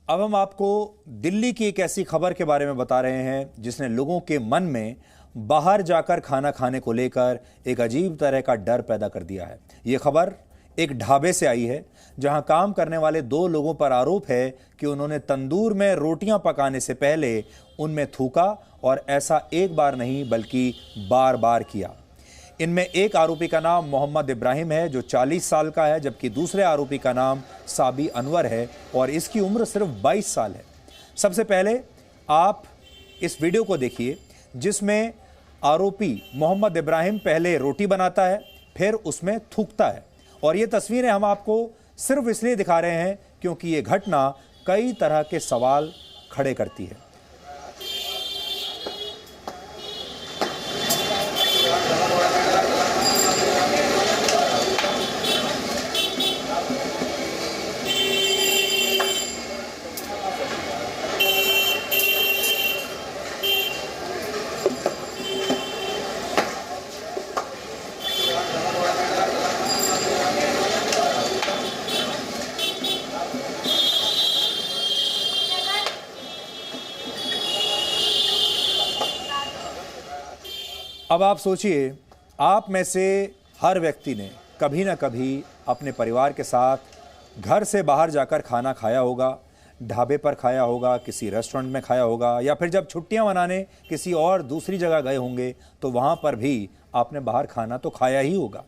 अब हम आपको दिल्ली की एक ऐसी खबर के बारे में बता रहे हैं जिसने लोगों के मन में बाहर जाकर खाना खाने को लेकर एक अजीब तरह का डर पैदा कर दिया है। ये खबर एक ढाबे से आई है जहां काम करने वाले दो लोगों पर आरोप है कि उन्होंने तंदूर में रोटियां पकाने से पहले उनमें थूका और ऐसा एक बार नहीं बल्कि बार बार किया। इनमें एक आरोपी का नाम मोहम्मद इब्राहिम है जो 40 साल का है, जबकि दूसरे आरोपी का नाम साबी अनवर है और इसकी उम्र सिर्फ 22 साल है। सबसे पहले आप इस वीडियो को देखिए जिसमें आरोपी मोहम्मद इब्राहिम पहले रोटी बनाता है, फिर उसमें थूकता है। और ये तस्वीरें हम आपको सिर्फ इसलिए दिखा रहे हैं क्योंकि ये घटना कई तरह के सवाल खड़े करती है। अब आप सोचिए, आप में से हर व्यक्ति ने कभी ना कभी अपने परिवार के साथ घर से बाहर जाकर खाना खाया होगा, ढाबे पर खाया होगा, किसी रेस्टोरेंट में खाया होगा, या फिर जब छुट्टियां मनाने किसी और दूसरी जगह गए होंगे तो वहां पर भी आपने बाहर खाना तो खाया ही होगा।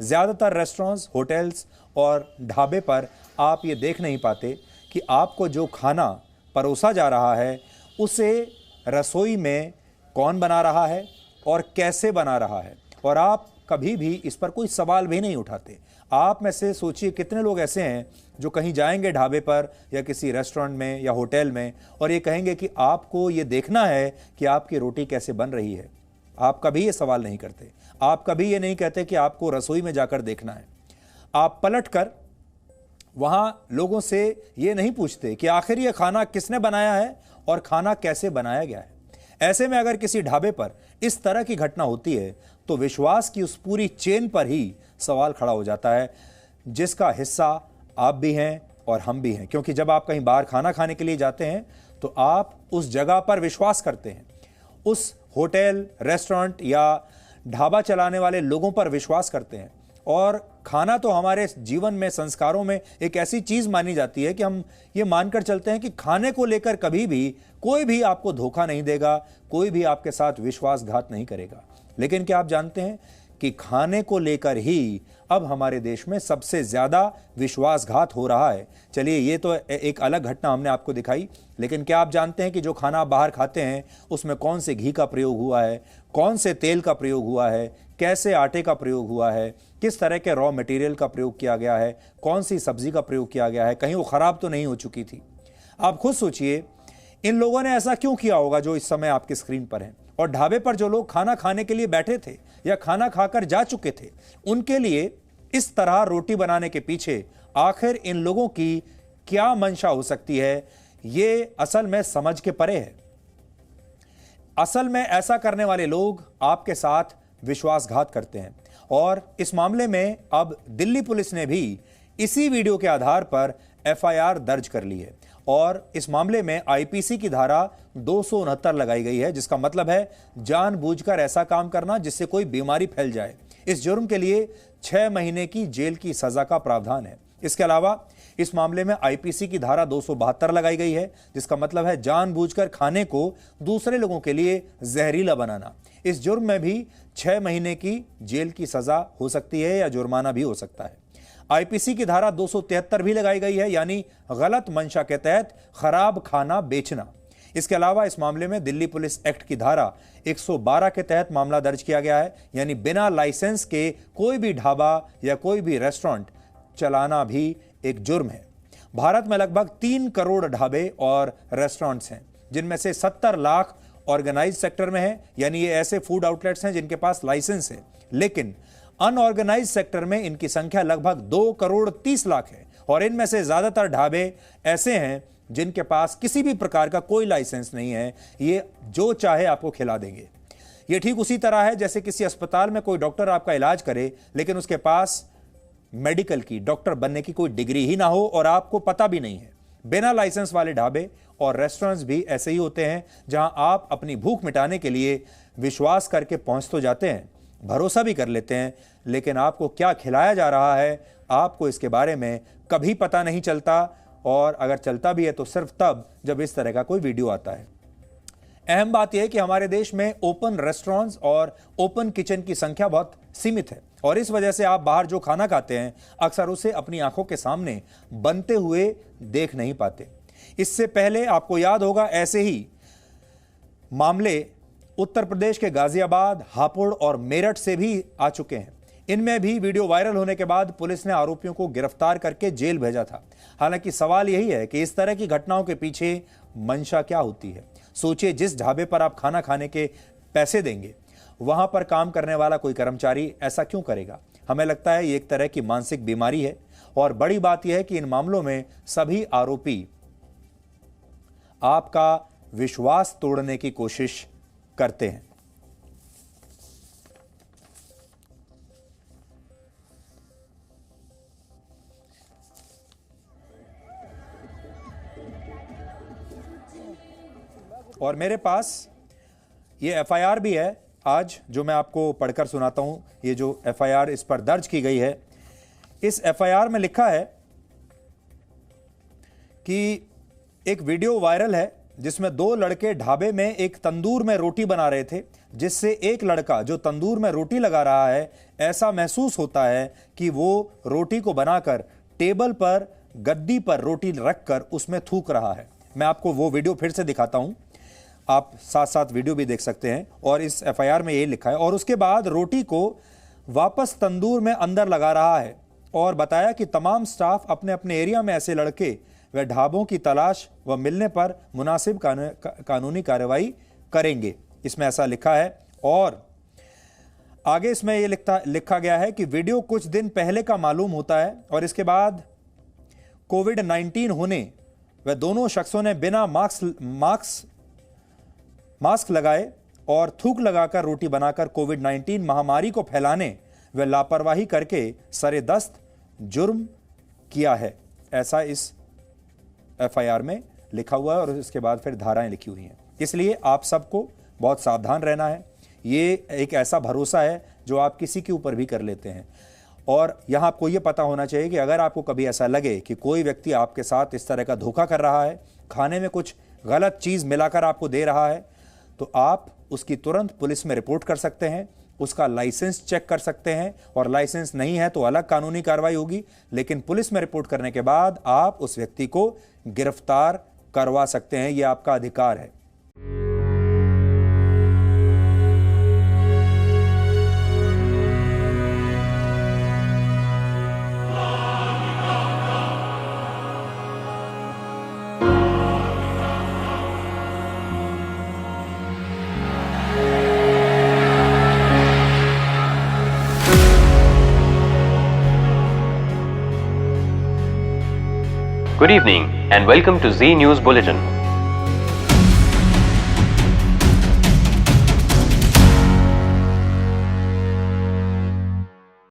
ज़्यादातर रेस्टोरेंट्स, होटल्स और ढाबे पर आप ये देख नहीं पाते कि आपको जो खाना परोसा जा रहा है उसे रसोई में कौन बना रहा है और कैसे बना रहा है, और आप कभी भी इस पर कोई सवाल भी नहीं उठाते। आप में से सोचिए कितने लोग ऐसे हैं जो कहीं जाएंगे ढाबे पर या किसी रेस्टोरेंट में या होटल में और ये कहेंगे कि आपको ये देखना है कि आपकी रोटी कैसे बन रही है। आप कभी ये सवाल नहीं करते, आप कभी ये नहीं कहते कि आपको रसोई में जाकर देखना है। आप पलट कर वहां लोगों से ये नहीं पूछते कि आखिर ये खाना किसने बनाया है और खाना कैसे बनाया गया है। ऐसे में अगर किसी ढाबे पर इस तरह की घटना होती है तो विश्वास की उस पूरी चेन पर ही सवाल खड़ा हो जाता है, जिसका हिस्सा आप भी हैं और हम भी हैं। क्योंकि जब आप कहीं बाहर खाना खाने के लिए जाते हैं तो आप उस जगह पर विश्वास करते हैं, उस होटल, रेस्टोरेंट या ढाबा चलाने वाले लोगों पर विश्वास करते हैं। और खाना तो हमारे जीवन में, संस्कारों में एक ऐसी चीज मानी जाती है कि हम ये मानकर चलते हैं कि खाने को लेकर कभी भी कोई भी आपको धोखा नहीं देगा, कोई भी आपके साथ विश्वासघात नहीं करेगा। लेकिन क्या आप जानते हैं कि खाने को लेकर ही अब हमारे देश में सबसे ज्यादा विश्वासघात हो रहा है। चलिए, ये तो एक अलग घटना हमने आपको दिखाई, लेकिन क्या आप जानते हैं कि जो खाना आप बाहर खाते हैं उसमें कौन से घी का प्रयोग हुआ है, कौन से तेल का प्रयोग हुआ है, कैसे आटे का प्रयोग हुआ है, किस तरह के रॉ मटेरियल का प्रयोग किया गया है, कौन सी सब्जी का प्रयोग किया गया है, कहीं वो खराब तो नहीं हो चुकी थी। आप खुद सोचिए, इन लोगों ने ऐसा क्यों किया होगा जो इस समय आपकी स्क्रीन पर है। और ढाबे पर जो लोग खाना खाने के लिए बैठे थे या खाना खाकर जा चुके थे, उनके लिए इस तरह रोटी बनाने के पीछे आखिर इन लोगों की क्या मंशा हो सकती है, ये असल में समझ के परे है। असल में ऐसा करने वाले लोग आपके साथ विश्वासघात करते हैं और इस मामले में अब दिल्ली पुलिस ने भी इसी वीडियो के आधार पर एफआईआर दर्ज कर ली है और इस मामले में आईपीसी की धारा 269 लगाई गई है, जिसका मतलब है जानबूझकर ऐसा काम करना जिससे कोई बीमारी फैल जाए। इस जुर्म के लिए 6 महीने की जेल की सजा का प्रावधान है। इसके अलावा इस मामले में आईपीसी की धारा 272 लगाई गई है, जिसका मतलब है जानबूझकर खाने को दूसरे लोगों के लिए जहरीला बनाना। इस जुर्म में भी 6 महीने की जेल की सजा हो सकती है या जुर्माना भी हो सकता है। आईपीसी की धारा 273 भी लगाई गई है, यानी गलत मंशा के तहत खराब खाना बेचना। इसके अलावा इस मामले में दिल्ली पुलिस एक्ट की धारा 112 के तहत मामला दर्ज किया गया है, यानी बिना लाइसेंस के कोई भी ढाबा या कोई भी रेस्टोरेंट चलाना भी एक जुर्म है। भारत में लगभग 3 करोड़ ढाबे और रेस्टोरेंट्स हैं, जिनमें से 70 लाख ऑर्गेनाइज सेक्टर में है, यानी ये ऐसे फूड आउटलेट्स हैं जिनके पास लाइसेंस है। लेकिन अनऑर्गेनाइज सेक्टर में इनकी संख्या लगभग 2 करोड़ 30 लाख है और इनमें से ज्यादातर ढाबे ऐसे हैं जिनके पास किसी भी प्रकार का कोई लाइसेंस नहीं है। ये जो चाहे आपको खिला देंगे। ये ठीक उसी तरह है जैसे किसी अस्पताल में कोई डॉक्टर आपका इलाज करे लेकिन उसके पास मेडिकल की, डॉक्टर बनने की कोई डिग्री ही ना हो और आपको पता भी नहीं है। बिना लाइसेंस वाले ढाबे और रेस्टोरेंट्स भी ऐसे ही होते हैं, जहां आप अपनी भूख मिटाने के लिए विश्वास करके पहुंच तो जाते हैं, भरोसा भी कर लेते हैं, लेकिन आपको क्या खिलाया जा रहा है आपको इसके बारे में कभी पता नहीं चलता, और अगर चलता भी है तो सिर्फ तब जब इस तरह का कोई वीडियो आता है। अहम बात यह है कि हमारे देश में ओपन रेस्टोरेंट्स और ओपन किचन की संख्या बहुत सीमित है, और इस वजह से आप बाहर जो खाना खाते हैं अक्सर उसे अपनी आंखों के सामने बनते हुए देख नहीं पाते। इससे पहले आपको याद होगा ऐसे ही मामले उत्तर प्रदेश के गाजियाबाद, हापुड़ और मेरठ से भी आ चुके हैं। इनमें भी वीडियो वायरल होने के बाद पुलिस ने आरोपियों को गिरफ्तार करके जेल भेजा था। हालांकि सवाल यही है कि इस तरह की घटनाओं के पीछे मंशा क्या होती है। सोचिए, जिस ढाबे पर आप खाना खाने के पैसे देंगे, वहां पर काम करने वाला कोई कर्मचारी ऐसा क्यों करेगा? हमें लगता है ये एक तरह की मानसिक बीमारी है, और बड़ी बात यह है कि इन मामलों में सभी आरोपी आपका विश्वास तोड़ने की कोशिश करते हैं। और मेरे पास ये एफआईआर भी है आज, जो मैं आपको पढ़कर सुनाता हूं। ये जो एफआईआर इस पर दर्ज की गई है, इस एफआईआर में लिखा है कि एक वीडियो वायरल है जिसमें दो लड़के ढाबे में एक तंदूर में रोटी बना रहे थे, जिससे एक लड़का जो तंदूर में रोटी लगा रहा है ऐसा महसूस होता है कि वो रोटी को बनाकर टेबल पर गद्दी पर रोटी रखकर उसमें थूक रहा है। मैं आपको वो वीडियो फिर से दिखाता हूं, आप साथ साथ वीडियो भी देख सकते हैं। और इस एफआईआर में ये लिखा है, और उसके बाद रोटी को वापस तंदूर में अंदर लगा रहा है, और बताया कि तमाम स्टाफ अपने अपने एरिया में ऐसे लड़के व ढाबों की तलाश व मिलने पर मुनासिब कानूनी कार्रवाई करेंगे। इसमें ऐसा लिखा है। और आगे इसमें ये लिखा गया है कि वीडियो कुछ दिन पहले का मालूम होता है, और इसके बाद कोविड-19 होने व दोनों शख्सों ने बिना मास्क लगाए और थूक लगाकर रोटी बनाकर कोविड-19 महामारी को फैलाने व लापरवाही करके सरेदस्त जुर्म किया है, ऐसा इस एफआईआर में लिखा हुआ है। और इसके बाद फिर धाराएं लिखी हुई हैं। इसलिए आप सबको बहुत सावधान रहना है। ये एक ऐसा भरोसा है जो आप किसी के ऊपर भी कर लेते हैं, और यहां आपको यह पता होना चाहिए कि अगर आपको कभी ऐसा लगे कि कोई व्यक्ति आपके साथ इस तरह का धोखा कर रहा है, खाने में कुछ गलत चीज मिलाकर आपको दे रहा है, तो आप उसकी तुरंत पुलिस में रिपोर्ट कर सकते हैं, उसका लाइसेंस चेक कर सकते हैं, और लाइसेंस नहीं है तो अलग कानूनी कार्रवाई होगी, लेकिन पुलिस में रिपोर्ट करने के बाद आप उस व्यक्ति को गिरफ्तार करवा सकते हैं। यह आपका अधिकार है। Good evening and welcome to Z News Bulletin.